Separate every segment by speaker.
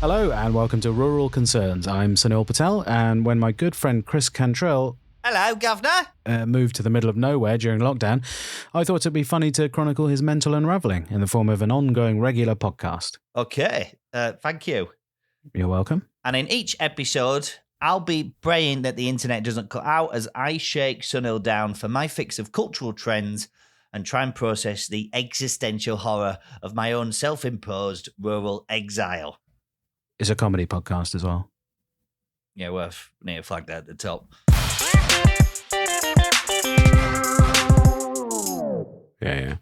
Speaker 1: Hello and welcome to Rural Concerns. I'm Sunil Patel, and when my good friend Chris Cantrell
Speaker 2: Hello, Governor.
Speaker 1: moved to the middle of nowhere during lockdown, I thought it'd be funny to chronicle his mental unravelling in the form of an ongoing regular podcast.
Speaker 2: Okay, thank you.
Speaker 1: You're welcome.
Speaker 2: And in each episode, I'll be praying that the internet doesn't cut out as I shake Sunil down for my fix of cultural trends and try and process the existential horror of my own self-imposed rural exile.
Speaker 1: It's a comedy podcast as well.
Speaker 2: Yeah, worth need to flag that at the top.
Speaker 1: Yeah.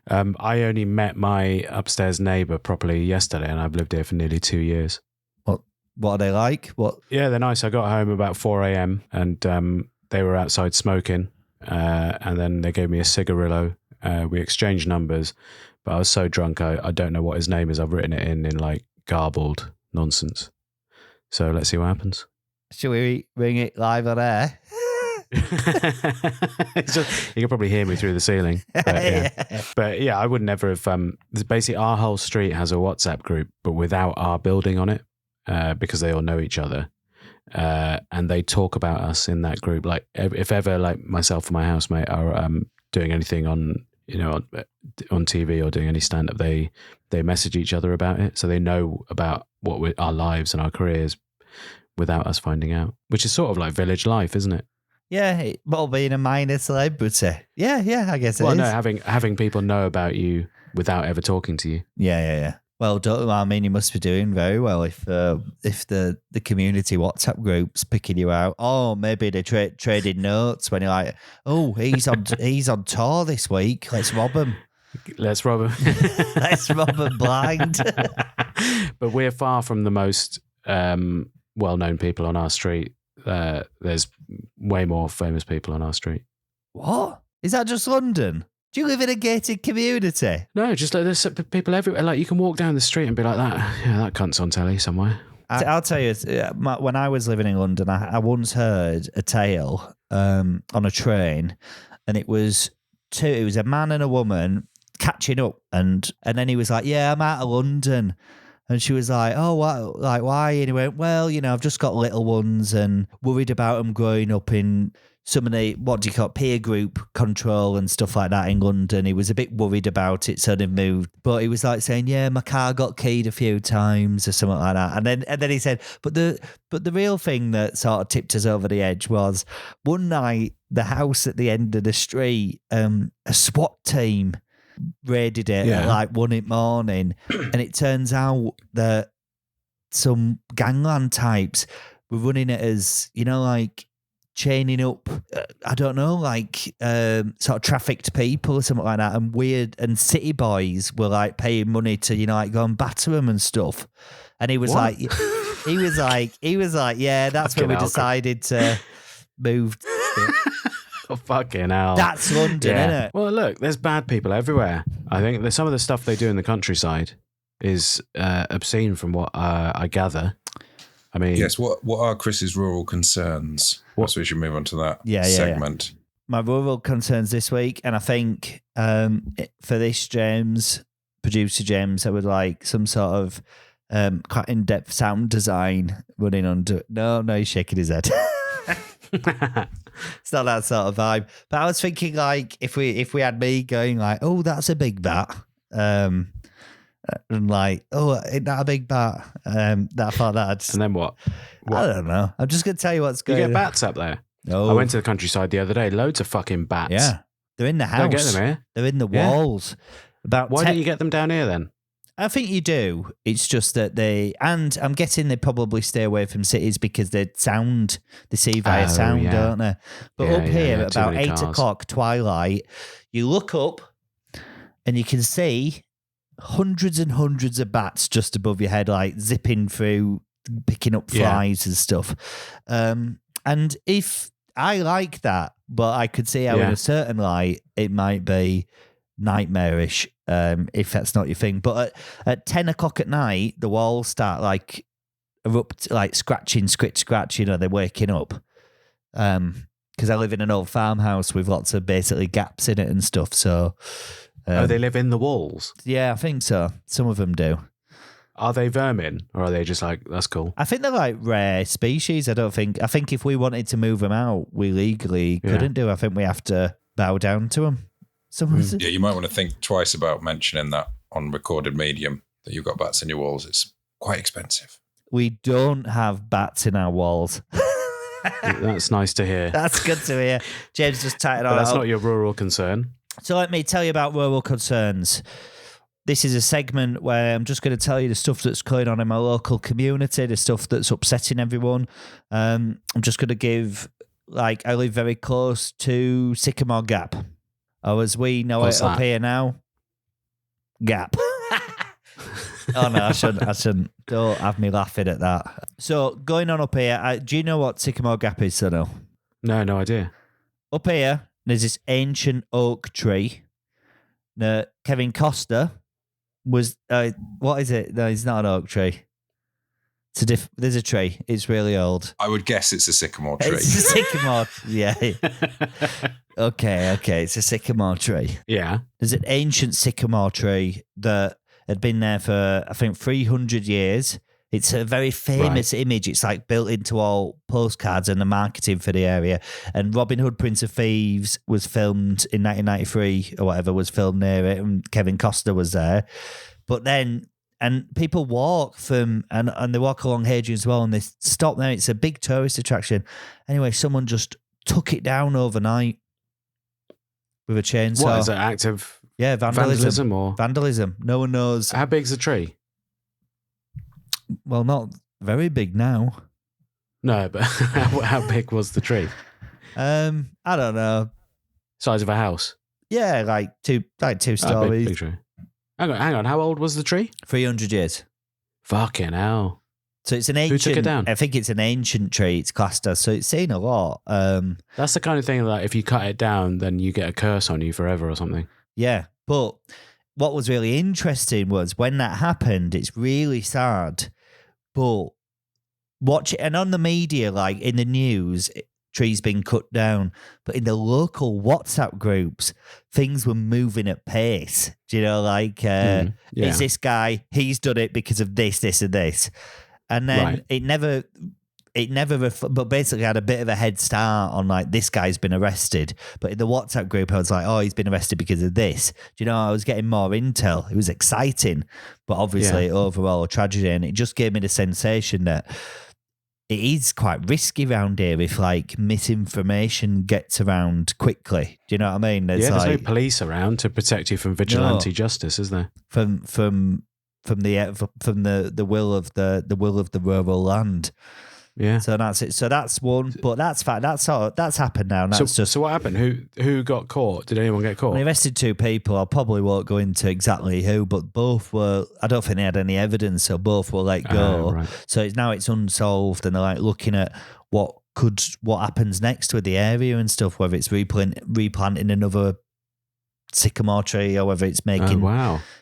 Speaker 1: I only met my upstairs neighbour properly yesterday, and I've lived here for nearly 2 years.
Speaker 2: What are they like? What?
Speaker 1: Yeah, they're nice. I got home about 4 a.m. and they were outside smoking, and then they gave me a cigarillo. We exchanged numbers, but I was so drunk I don't know what his name is. I've written it in like garbled nonsense. So let's see what happens.
Speaker 2: Shall we ring it live on air?
Speaker 1: You can probably hear me through the ceiling. But yeah, I would never have. Basically, our whole street has a WhatsApp group, but without our building on it, because they all know each other, and they talk about us in that group. Like if ever, like myself and my housemate are doing anything on TV or doing any stand up, they message each other about it, so they know about our lives and our careers without us finding out, which is sort of like village life, isn't it?
Speaker 2: Yeah, well, being a minor celebrity. Yeah, I guess it is.
Speaker 1: Well, no, having people know about you without ever talking to you.
Speaker 2: Yeah. Well, you must be doing very well if the community WhatsApp group's picking you out. Oh, maybe they're trading notes when you're like, oh, he's on tour this week. Let's rob him.
Speaker 1: Let's rob him.
Speaker 2: Let's rob him blind.
Speaker 1: But we're far from the most well-known people on our street. There's way more famous people on our street.
Speaker 2: What? Is that just London? Do you live in a gated community?
Speaker 1: No, just like there's people everywhere. Like you can walk down the street and be like that. Yeah, that cunt's on telly somewhere.
Speaker 2: I'll tell you, when I was living in London, I once heard a tale on a train, and it was a man and a woman catching up, and then he was like, "Yeah, I'm out of London." And she was like, "Oh, what? Like, why?" And he went, "Well, I've just got little ones and worried about them growing up in some of the, what do you call it, peer group control and stuff like that in London." He was a bit worried about it, so they moved. But he was like saying, "Yeah, my car got keyed a few times," or something like that. And then he said, but the real thing that sort of tipped us over the edge was one night, the house at the end of the street, a SWAT team raided it at like 1 a.m, and it turns out that some gangland types were running it as, like chaining up, I don't know, like sort of trafficked people or something like that, and city boys were like paying money to, like go and batter them and stuff. And he was like, yeah, that's when we decided to move.
Speaker 1: Oh, fucking hell.
Speaker 2: That's London, isn't it?
Speaker 1: Well, look, there's bad people everywhere. I think that some of the stuff they do in the countryside is obscene from what I gather. I mean...
Speaker 3: Yes, what are Chris's rural concerns? So we should move on to that segment.
Speaker 2: Yeah. My rural concerns this week, and I think for this, producer James, I would like some sort of quite in-depth sound design running under... No, he's shaking his head. It's not that sort of vibe. But I was thinking, like, if we had me going like, "Oh, that's a big bat," and like, "Oh, ain't that a big bat?" That I thought that.
Speaker 1: And then what?
Speaker 2: I don't know. I'm just gonna tell you what's going on.
Speaker 1: You get bats up there?
Speaker 2: Oh.
Speaker 1: I went to the countryside the other day. Loads of fucking bats.
Speaker 2: Yeah, they're in the house.
Speaker 1: Don't get them here.
Speaker 2: They're in the walls.
Speaker 1: Why don't you get them down here then?
Speaker 2: I think you do. It's just that and I'm guessing they probably stay away from cities because they see via sound, don't they? But up here at about 8 o'clock, twilight, you look up and you can see hundreds and hundreds of bats just above your head, like zipping through, picking up flies and stuff. And if I like that, but I could see how in a certain light it might be nightmarish if that's not your thing. But at 10 o'clock at night, the walls start like erupt, like scratch, they're waking up. Because I live in an old farmhouse with lots of basically gaps in it and stuff. So
Speaker 1: they live in the walls?
Speaker 2: Yeah, I think so. Some of them do.
Speaker 1: Are they vermin, or are they just like, that's cool?
Speaker 2: I think they're like rare species. I think if we wanted to move them out, we legally couldn't do. I think we have to bow down to them.
Speaker 3: Yeah, you might want to think twice about mentioning that on recorded medium, that you've got bats in your walls. It's quite expensive.
Speaker 2: We don't have bats in our walls.
Speaker 1: That's nice to hear.
Speaker 2: That's good to hear. James just tied it on.
Speaker 1: But that's not your rural concern.
Speaker 2: So let me tell you about rural concerns. This is a segment where I'm just going to tell you the stuff that's going on in my local community, the stuff that's upsetting everyone. I'm just going to give, I live very close to Sycamore Gap. Or as we know it up here now, Gap. Oh, no, I shouldn't. Don't have me laughing at that. So going on up here, do you know what Sycamore Gap is, Sunil?
Speaker 1: No idea.
Speaker 2: Up here, there's this ancient oak tree that Kevin Costner was, what is it? No, it's not an oak tree. There's a tree. It's really old.
Speaker 3: I would guess it's a sycamore tree.
Speaker 2: It's a sycamore. Yeah. Okay. It's a sycamore tree.
Speaker 1: Yeah.
Speaker 2: There's an ancient sycamore tree that had been there for, I think, 300 years. It's a very famous image. It's like built into all postcards and the marketing for the area. And Robin Hood, Prince of Thieves was filmed in 1993 or whatever, was filmed near it. And Kevin Costner was there. But then, and people walk from, and they walk along Hadrian as well, and they stop there. It's a big tourist attraction. Anyway, someone just took it down overnight with a chainsaw.
Speaker 1: What, is it active?
Speaker 2: Yeah, vandalism.
Speaker 1: Or
Speaker 2: vandalism. No one knows.
Speaker 1: How big's the tree?
Speaker 2: Well, not very big now.
Speaker 1: No, but how big was the tree?
Speaker 2: I don't know.
Speaker 1: Size of a house?
Speaker 2: Yeah, like two stories.
Speaker 1: Big tree. Hang on. How old was the tree?
Speaker 2: 300 years.
Speaker 1: Fucking hell.
Speaker 2: So it's an ancient.
Speaker 1: Who took it down?
Speaker 2: I think it's an ancient tree. It's classed as, so it's seen a lot.
Speaker 1: That's the kind of thing that if you cut it down, then you get a curse on you forever or something.
Speaker 2: Yeah, but what was really interesting was when that happened, it's really sad, but watch it, and on the media, like in the news, trees being cut down, but in the local WhatsApp groups, things were moving at pace. Do you know, like, is this guy, he's done it because of this, this, and this. And then it never, but basically had a bit of a head start on like, this guy's been arrested. But in the WhatsApp group, I was like, oh, he's been arrested because of this. Do you know, I was getting more intel. It was exciting, but obviously overall a tragedy. And it just gave me the sensation that it is quite risky around here if like misinformation gets around quickly. Do you know what I mean?
Speaker 1: There's no police around to protect you from vigilante justice, is there?
Speaker 2: From the will of the rural land.
Speaker 1: Yeah.
Speaker 2: So that's it. So that's one, but that's fine. That's happened now. And that's
Speaker 1: so what happened? Who got caught? Did anyone get caught?
Speaker 2: They arrested 2 people. I probably won't go into exactly who, but both were. I don't think they had any evidence, so both were let go.
Speaker 1: Right.
Speaker 2: So it's unsolved, and they're like looking at what happens next with the area and stuff. Whether it's replanting another sycamore tree, or whether it's making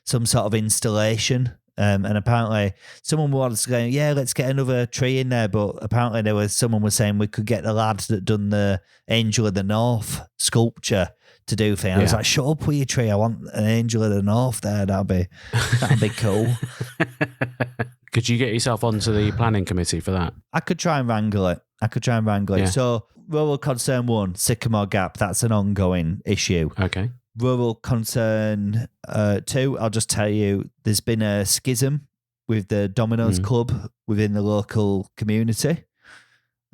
Speaker 2: some sort of installation. And apparently someone was going, let's get another tree in there. But apparently someone was saying we could get the lad that done the Angel of the North sculpture to do things. I was like, shut up with your tree. I want an Angel of the North there. That'd be cool.
Speaker 1: Could you get yourself onto the planning committee for that?
Speaker 2: I could try and wrangle it.
Speaker 1: Yeah.
Speaker 2: So rural concern 1, Sycamore Gap. That's an ongoing issue.
Speaker 1: Okay.
Speaker 2: Rural concern 2, I'll just tell you, there's been a schism with the Domino's Club within the local community.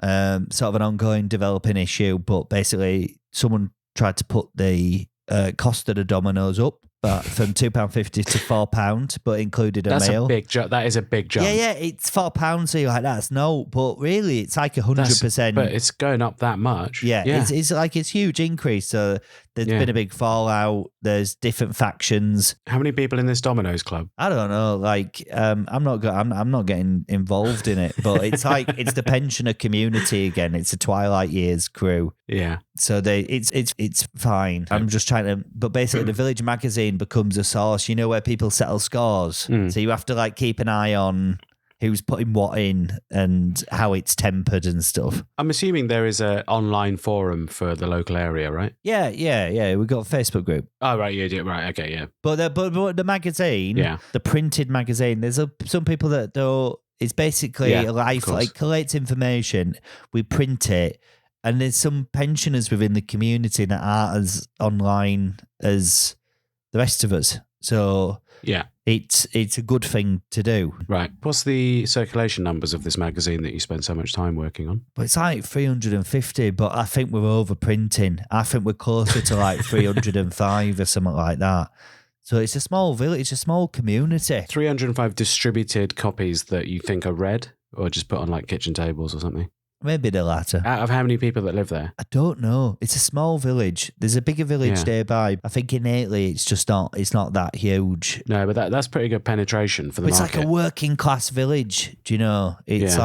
Speaker 2: Sort of an ongoing developing issue, but basically someone tried to put the cost of the Domino's up from £2.50 to £4, but included a meal.
Speaker 1: That is a big jump.
Speaker 2: Yeah, it's £4. So you're like, that's no, but really it's like 100%.
Speaker 1: But it's going up that much.
Speaker 2: Yeah. It's like it's huge increase. So there's been a big fallout. There's different factions.
Speaker 1: How many people in this Domino's club?
Speaker 2: I don't know. Like, I'm not getting involved in it, but it's like it's the pensioner community again. It's a Twilight Years crew.
Speaker 1: Yeah.
Speaker 2: So it's fine. I'm just trying to, but basically the Village magazine becomes a source, where people settle scores. So you have to like keep an eye on who's putting what in and how it's tempered and stuff.
Speaker 1: I'm assuming there is an online forum for the local area, right?
Speaker 2: Yeah. We've got a Facebook group.
Speaker 1: Oh, right, you do. Right, okay, yeah.
Speaker 2: But the magazine, the printed magazine, there's some people that don't. It's basically a life, like collates information, we print it, and there's some pensioners within the community that aren't as online as the rest of us. So
Speaker 1: yeah,
Speaker 2: it's a good thing to do.
Speaker 1: Right. What's the circulation numbers of this magazine that you spend so much time working on?
Speaker 2: But it's like 350, but I think we're overprinting. I think we're closer to like 305 or something like that. So it's a small village, it's a small community.
Speaker 1: 305 distributed copies that you think are read or just put on like kitchen tables or something?
Speaker 2: Maybe the latter.
Speaker 1: Out of how many people that live there?
Speaker 2: I don't know. It's a small village. There's a bigger village nearby. I think innately it's not that huge.
Speaker 1: No, but that's pretty good penetration for the market.
Speaker 2: It's like a working class village, do you know? It's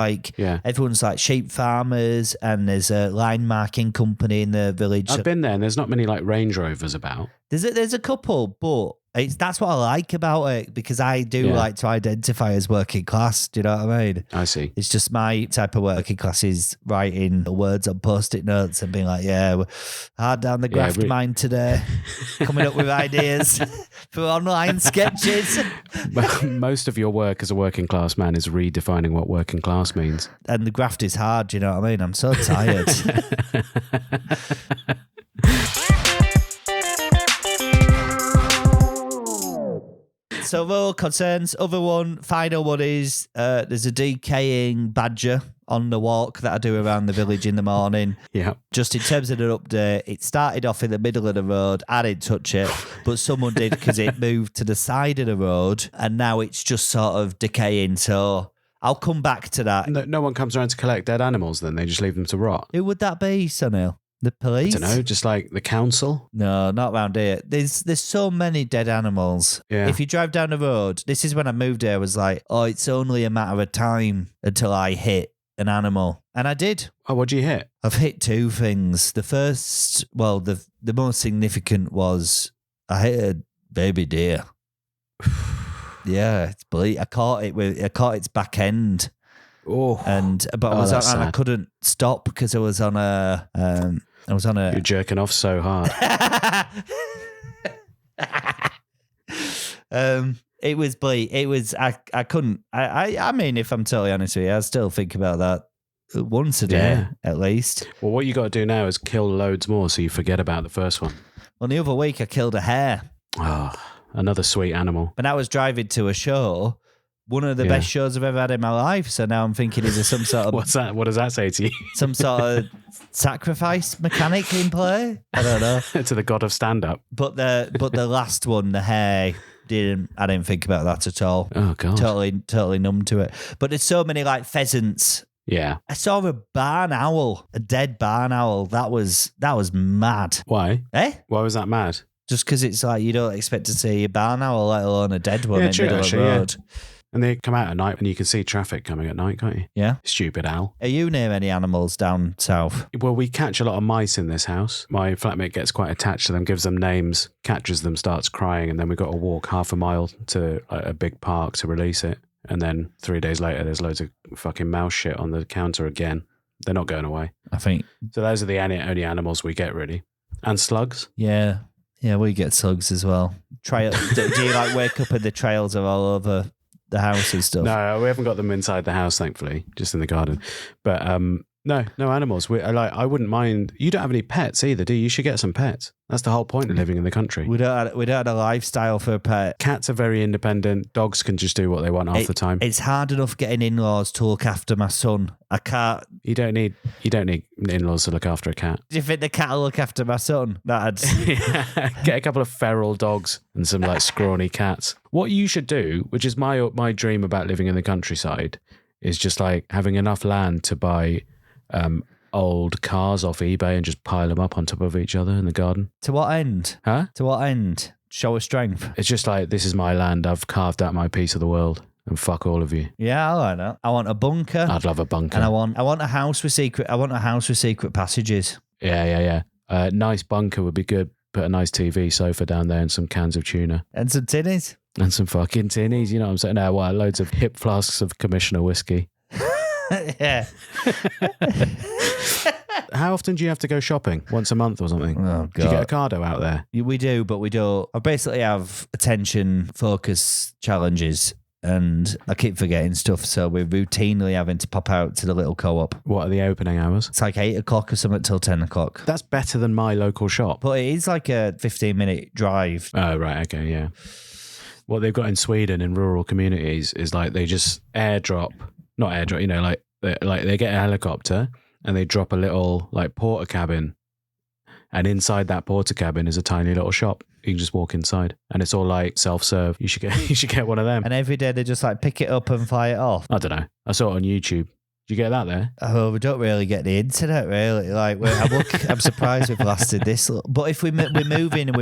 Speaker 2: everyone's like sheep farmers and there's a line marking company in the village.
Speaker 1: I've been there and there's not many like Range Rovers about.
Speaker 2: There's a couple, but that's what I like about it because I do like to identify as working class. Do you know what I mean?
Speaker 1: I see.
Speaker 2: It's just my type of working class is writing the words on post-it notes and being like, we're hard down the graft mine today, coming up with ideas for online sketches.
Speaker 1: Most of your work as a working class man is redefining what working class means.
Speaker 2: And the graft is hard, do you know what I mean? I'm so tired. So overall concerns, final one is there's a decaying badger on the walk that I do around the village in the morning.
Speaker 1: Yeah.
Speaker 2: Just in terms of an update, it started off in the middle of the road. I didn't touch it, but someone did because it moved to the side of the road and now it's just sort of decaying. So I'll come back to that.
Speaker 1: No one comes around to collect dead animals then? They just leave them to rot?
Speaker 2: Who would that be, Sunil? The police?
Speaker 1: I don't know, just like the council?
Speaker 2: No, not around here. There's so many dead animals.
Speaker 1: Yeah.
Speaker 2: If you drive down the road, this is when I moved here, I was like, it's only a matter of time until I hit an animal. And I did.
Speaker 1: Oh, what'd you hit?
Speaker 2: I've hit two things. The first, the most significant was I hit a baby deer. Yeah, it's bleak. I caught its back end.
Speaker 1: Oh,
Speaker 2: but I was on, and I couldn't stop because I was on a.
Speaker 1: You're jerking off so hard.
Speaker 2: It was bleak. It was. I couldn't. I mean, if I'm totally honest with you, I still think about that once a day at least.
Speaker 1: Well, what you got to do now is kill loads more so you forget about the first one.
Speaker 2: Well, the other week I killed a hare.
Speaker 1: Oh, another sweet animal.
Speaker 2: And I was driving to a show. One of the best shows I've ever had in my life. So now I'm thinking, is there some sort of...
Speaker 1: What's that? What does that say to you?
Speaker 2: Some sort of sacrifice mechanic in play? I don't know.
Speaker 1: To the god of stand-up.
Speaker 2: But the last one, the hare, I didn't think about that at all.
Speaker 1: Oh, God.
Speaker 2: Totally numb to it. But there's so many like pheasants.
Speaker 1: Yeah.
Speaker 2: I saw a barn owl, a dead barn owl. That was mad.
Speaker 1: Why? Why was that mad?
Speaker 2: Just because it's like you don't expect to see a barn owl, let alone a dead one in the middle of the road. Yeah.
Speaker 1: And they come out at night and you can see traffic coming at night, can't you?
Speaker 2: Yeah.
Speaker 1: Stupid owl.
Speaker 2: Are you near any animals down south?
Speaker 1: Well, we catch a lot of mice in this house. My flatmate gets quite attached to them, gives them names, catches them, starts crying, and then we've got to walk half a mile to a big park to release it. And then 3 days later, there's loads of fucking mouse shit on the counter again. They're not going away.
Speaker 2: I think.
Speaker 1: So those are the only animals we get, really. And slugs.
Speaker 2: Yeah. Yeah, we get slugs as well. Do you like wake up and the trails are all over the house and stuff?
Speaker 1: No, we haven't got them inside the house, thankfully, just in the garden. But no animals. I wouldn't mind. You don't have any pets either, do you? You should get some pets. That's the whole point of living in the country.
Speaker 2: We don't have a lifestyle for a pet.
Speaker 1: Cats are very independent. Dogs can just do what they want half the time.
Speaker 2: It's hard enough getting in-laws to look after my son. I can't.
Speaker 1: You don't need in-laws to look after a cat.
Speaker 2: Do you think the cat will look after my son? Get
Speaker 1: a couple of feral dogs and some like scrawny cats. What you should do, which is my dream about living in the countryside, is just like having enough land to buy old cars off eBay and just pile them up on top of each other in the garden.
Speaker 2: To what end?
Speaker 1: Huh?
Speaker 2: To what end? Show of strength.
Speaker 1: It's just like, this is my land. I've carved out my piece of the world. And fuck all of you.
Speaker 2: Yeah, I like that. I want a bunker.
Speaker 1: I'd love a bunker.
Speaker 2: And I want a house with secret passages.
Speaker 1: Yeah. Nice bunker would be good. Put a nice TV sofa down there and some cans of tuna.
Speaker 2: And some tinnies.
Speaker 1: And some fucking tinnies, you know what I'm saying? No, well, loads of hip flasks of Commissioner whiskey.
Speaker 2: Yeah.
Speaker 1: How often do you have to go shopping? Once a month or something?
Speaker 2: Oh,
Speaker 1: Do you get
Speaker 2: God.
Speaker 1: a cardo out there?
Speaker 2: We do, but we don't. I basically have attention focus challenges and I keep forgetting stuff. So we're routinely having to pop out to the little co-op.
Speaker 1: What are the opening hours?
Speaker 2: It's like 8 o'clock or something till 10 o'clock.
Speaker 1: That's better than my local shop.
Speaker 2: But it is like a 15-minute drive.
Speaker 1: Oh, right. Okay. Yeah. What they've got in Sweden in rural communities is like they just not airdrop, you know, like they get a helicopter and they drop a little like porter cabin. And inside that porter cabin is a tiny little shop. You can just walk inside and it's all like self-serve. You should get one of them.
Speaker 2: And every day they just like pick it up and fly it off.
Speaker 1: I don't know. I saw it on YouTube. Did you get that there?
Speaker 2: Oh, we don't really get the internet, really. Like, I'm surprised we've lasted this long. But if we're moving a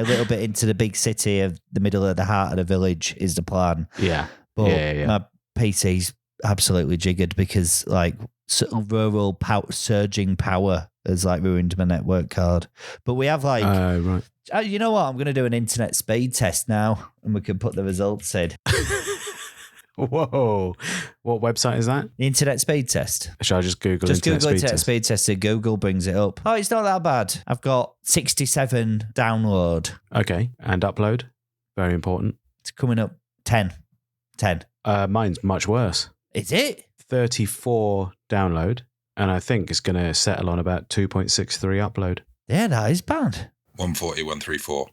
Speaker 2: little bit into the big city of the middle of the heart of the village is the plan.
Speaker 1: Yeah.
Speaker 2: But
Speaker 1: yeah.
Speaker 2: my PC's absolutely jiggered because like rural surging power has like ruined my network card. But we have like,
Speaker 1: right.
Speaker 2: You know what? I'm going to do an internet speed test now and we can put the results in.
Speaker 1: Whoa. What website is that?
Speaker 2: The internet speed test.
Speaker 1: Shall I just Google
Speaker 2: Google internet
Speaker 1: test?
Speaker 2: speed test and Google brings it up. Oh, it's not that bad. I've got 67 download.
Speaker 1: Okay. And upload? Very important.
Speaker 2: It's coming up 10.
Speaker 1: Mine's much worse.
Speaker 2: Is it?
Speaker 1: 34 download. And I think it's going to settle on about 2.63 upload.
Speaker 2: Yeah, that is bad.
Speaker 3: 140, 134.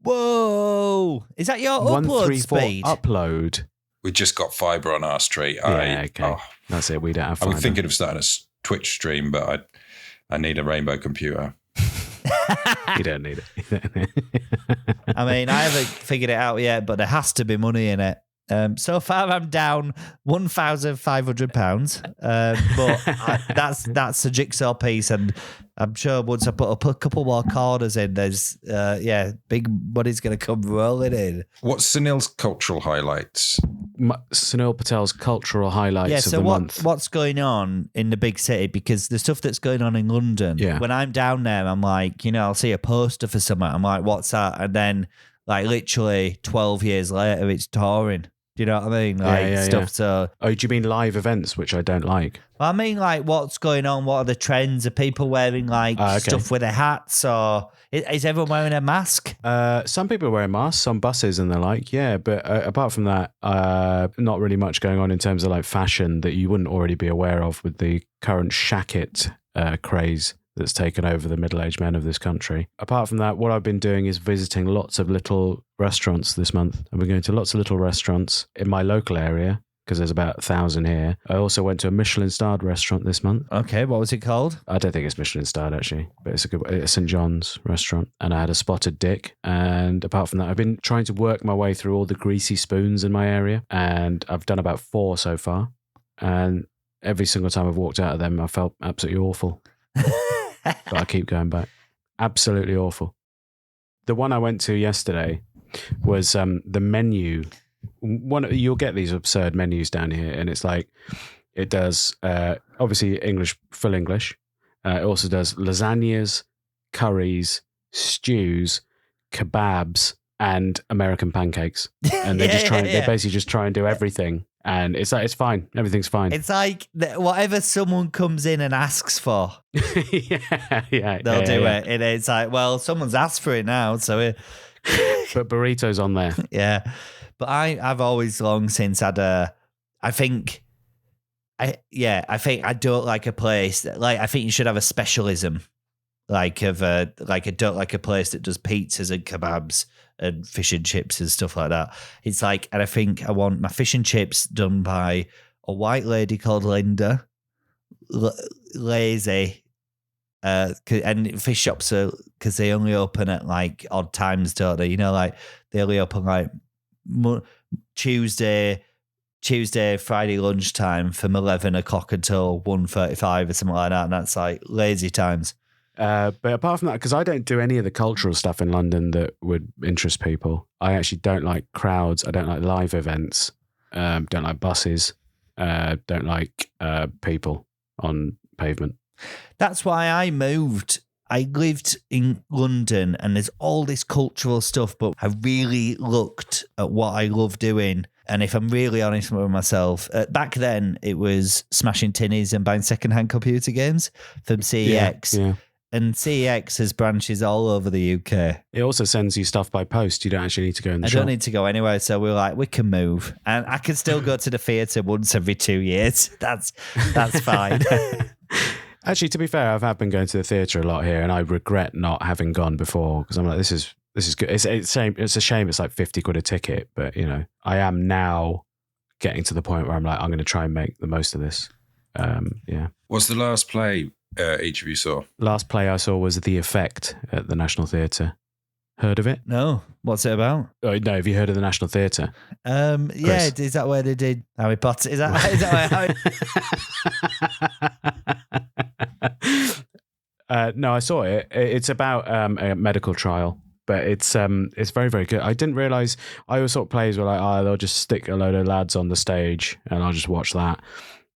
Speaker 2: Whoa. Is that your upload
Speaker 1: 134
Speaker 2: speed?
Speaker 1: upload.
Speaker 3: We just got fibre on our street.
Speaker 1: Yeah, okay. That's it. We don't have
Speaker 3: I
Speaker 1: fibre.
Speaker 3: was thinking of starting a Twitch stream, but I need a Rainbow computer.
Speaker 1: You don't need it.
Speaker 2: I mean, I haven't figured it out yet, but there has to be money in it. So far, I'm down £1,500, but that's a jigsaw piece, and I'm sure once I put up a couple more corners in, there's big money's going to come rolling in.
Speaker 3: What's Sunil's cultural highlights?
Speaker 1: Sunil Patel's cultural highlights of the month.
Speaker 2: What's going on in the big city? Because the stuff that's going on in London, when I'm down there, I'm like, I'll see a poster for something. I'm like, what's that? And then, like, literally 12 years later, it's touring. Do you know what I mean? Like stuff. Yeah. So,
Speaker 1: do you mean live events, which I don't like?
Speaker 2: I mean, like, what's going on? What are the trends? Are people wearing like stuff with their hats, or is everyone wearing a mask?
Speaker 1: Some people are wearing masks on buses and the like. Yeah, but apart from that, not really much going on in terms of like fashion that you wouldn't already be aware of with the current shacket craze that's taken over the middle-aged men of this country. Apart from that, what I've been doing is visiting lots of little restaurants this month. I've been going to lots of little restaurants in my local area because there's about 1,000 here. I also went to a Michelin-starred restaurant this month.
Speaker 2: Okay, what was it called?
Speaker 1: I don't think it's Michelin-starred actually, but it's a St. John's restaurant. And I had a spotted dick. And apart from that, I've been trying to work my way through all the greasy spoons in my area. And I've done about 4 so far. And every single time I've walked out of them, I felt absolutely awful. But I keep going back. Absolutely awful. The one I went to yesterday was the menu. You'll get these absurd menus down here, and it's like it does obviously English, full English. It also does lasagnas, curries, stews, kebabs, and American pancakes. And they they basically just try and do everything. And it's like, it's fine. Everything's fine.
Speaker 2: It's like whatever someone comes in and asks for, they'll do it. And it's like, well, someone's asked for it now, so
Speaker 1: but burritos on there.
Speaker 2: Yeah, but I've always long since had I think I don't like a place that, like, I think you should have a specialism, I don't like a place that does pizzas and kebabs and fish and chips and stuff like that. It's like, and I think I want my fish and chips done by a white lady called Linda, lazy, and fish shops are, because they only open at like odd times, don't they? Like they only open like Tuesday, Friday lunchtime from 11 o'clock until 1:35 or something like that, and that's like lazy times.
Speaker 1: But apart from that, because I don't do any of the cultural stuff in London that would interest people. I actually don't like crowds. I don't like live events. Don't like buses. Don't like people on pavement.
Speaker 2: That's why I moved. I lived in London and there's all this cultural stuff, but I really looked at what I love doing. And if I'm really honest with myself, back then it was smashing tinnies and buying secondhand computer games from CEX.
Speaker 1: Yeah.
Speaker 2: And CEX has branches all over the UK.
Speaker 1: It also sends you stuff by post. You don't actually need to go in the
Speaker 2: I
Speaker 1: shop.
Speaker 2: don't need to go anywhere. So we're like, we can move. And I can still go to the theatre once every 2 years. That's fine.
Speaker 1: Actually, to be fair, I've been going to the theatre a lot here, and I regret not having gone before because I'm like, this is good. It's a shame. It's like 50 quid a ticket, but I am now getting to the point where I'm like, I'm going to try and make the most of this. Yeah.
Speaker 3: What's the last play each of you saw?
Speaker 1: Last play I saw was The Effect at the National Theatre. Heard of it?
Speaker 2: No. What's it about?
Speaker 1: Oh, no, have you heard of the National Theatre?
Speaker 2: Yeah, is that where they did Harry Potter? Is that where Harry...
Speaker 1: No, I saw it. It's about a medical trial, but it's very, very good. I didn't realise, I always thought plays were like, they'll just stick a load of lads on the stage and I'll just watch that.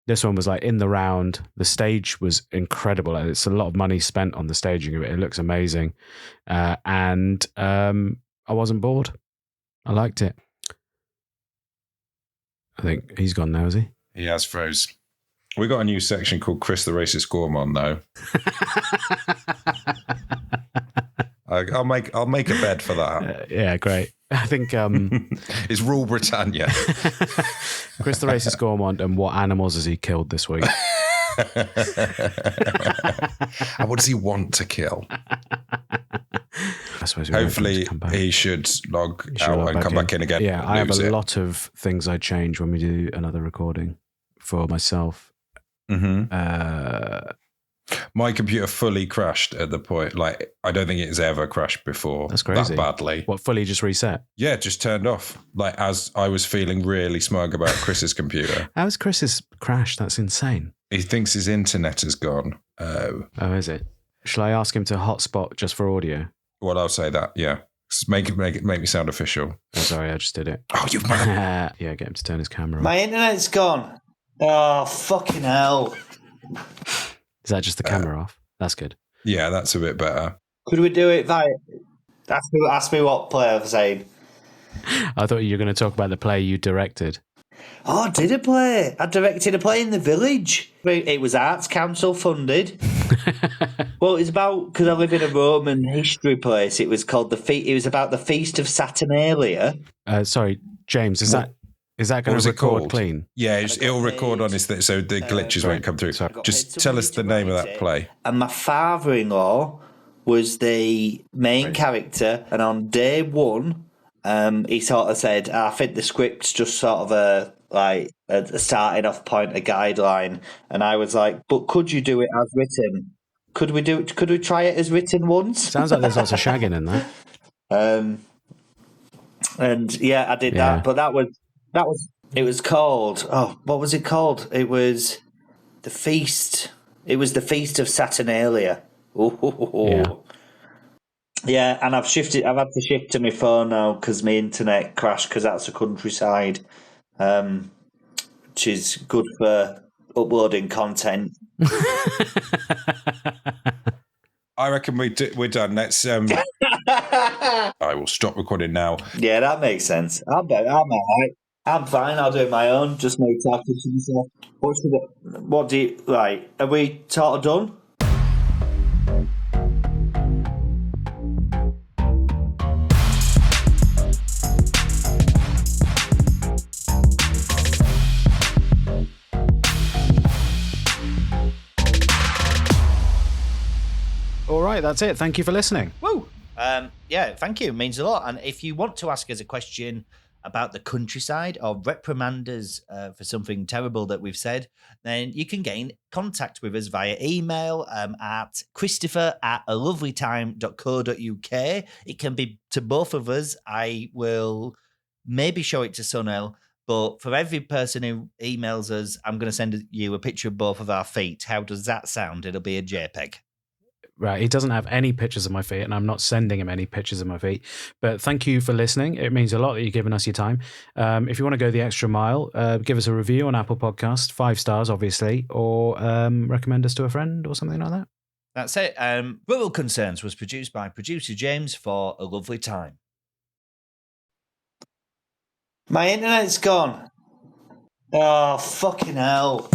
Speaker 1: This one was like in the round. The stage was incredible. It's a lot of money spent on the staging of it. It looks amazing. And I wasn't bored. I liked it. I think he's gone now, is he?
Speaker 3: He has froze. We got a new section called Chris the Racist Gourmand, though. I'll make a bed for that.
Speaker 1: Yeah, great. I think
Speaker 3: it's Rule Britannia.
Speaker 1: Chris the Racist Gourmand, and what animals has he killed this week?
Speaker 3: And what does he want to kill?
Speaker 1: I suppose
Speaker 3: hopefully he should log out and come back in again.
Speaker 1: Yeah, I have a lot of things I change when we do another recording for myself.
Speaker 3: Mm-hmm. My computer fully crashed at the point, like, I don't think it's ever crashed before.
Speaker 1: That's crazy.
Speaker 3: That badly.
Speaker 1: What, fully just reset?
Speaker 3: Yeah, just turned off. Like, as I was feeling really smug about Chris's computer.
Speaker 1: How's Chris's crashed? That's insane.
Speaker 3: He thinks his internet has gone.
Speaker 1: Oh, is it? Shall I ask him to hotspot just for audio?
Speaker 3: Well, I'll say that, yeah. Make me sound official.
Speaker 1: Oh, sorry, I just did it.
Speaker 3: Oh, you've man.
Speaker 1: Yeah, get him to turn his camera on.
Speaker 2: My internet's gone. Oh, fucking hell.
Speaker 1: Is that just the camera off? That's good.
Speaker 3: Yeah, that's a bit better.
Speaker 2: Could we do it via... Ask me what play I've saying.
Speaker 1: I thought you were going to talk about the play you directed.
Speaker 2: Oh, I did a play. I directed a play in the village. It was Arts Council funded. Well, it's about, because I live in a Roman history place. It was called it was about the Feast of Saturnalia.
Speaker 1: Sorry, James, is that going to record clean?
Speaker 3: Yeah, it'll record on his thing, so the glitches won't come through. Just tell us the name of that play.
Speaker 2: And my father-in-law was the main character, and on day one, he sort of said, I think the script's just sort of a starting off point, a guideline. And I was like, but could you do it as written? Could we try it as written once?
Speaker 1: Sounds like there's lots of shagging in that.
Speaker 2: And yeah, I did that, but it was called, what was it called? It was the Feast. It was the Feast of Saturnalia. Yeah, and I've had to shift to my phone now because my internet crashed because that's the countryside, which is good for uploading content.
Speaker 3: I reckon we're done. Let's. I will stop recording now.
Speaker 2: Yeah, that makes sense. I'm all right. I'm fine. I'll do it my own. Just make talking to yourself. What do you like? Are we sort of done?
Speaker 1: All right, that's it. Thank you for listening.
Speaker 2: Woo! Yeah, thank you. It means a lot. And if you want to ask us a question about the countryside or reprimand us for something terrible that we've said, then you can get in contact with us via email at christopher@alovelytime.co.uk. It can be to both of us. I will maybe show it to Sunil, but for every person who emails us, I'm going to send you a picture of both of our feet. How does that sound? It'll be a JPEG.
Speaker 1: Right, he doesn't have any pictures of my feet, and I'm not sending him any pictures of my feet. But thank you for listening. It means a lot that you're giving us your time. If you want to go the extra mile, give us a review on Apple Podcast, 5 stars, obviously, or recommend us to a friend or something like that.
Speaker 2: That's it. Rural Concerns was produced by producer James for a lovely time. My internet's gone. Oh, fucking hell.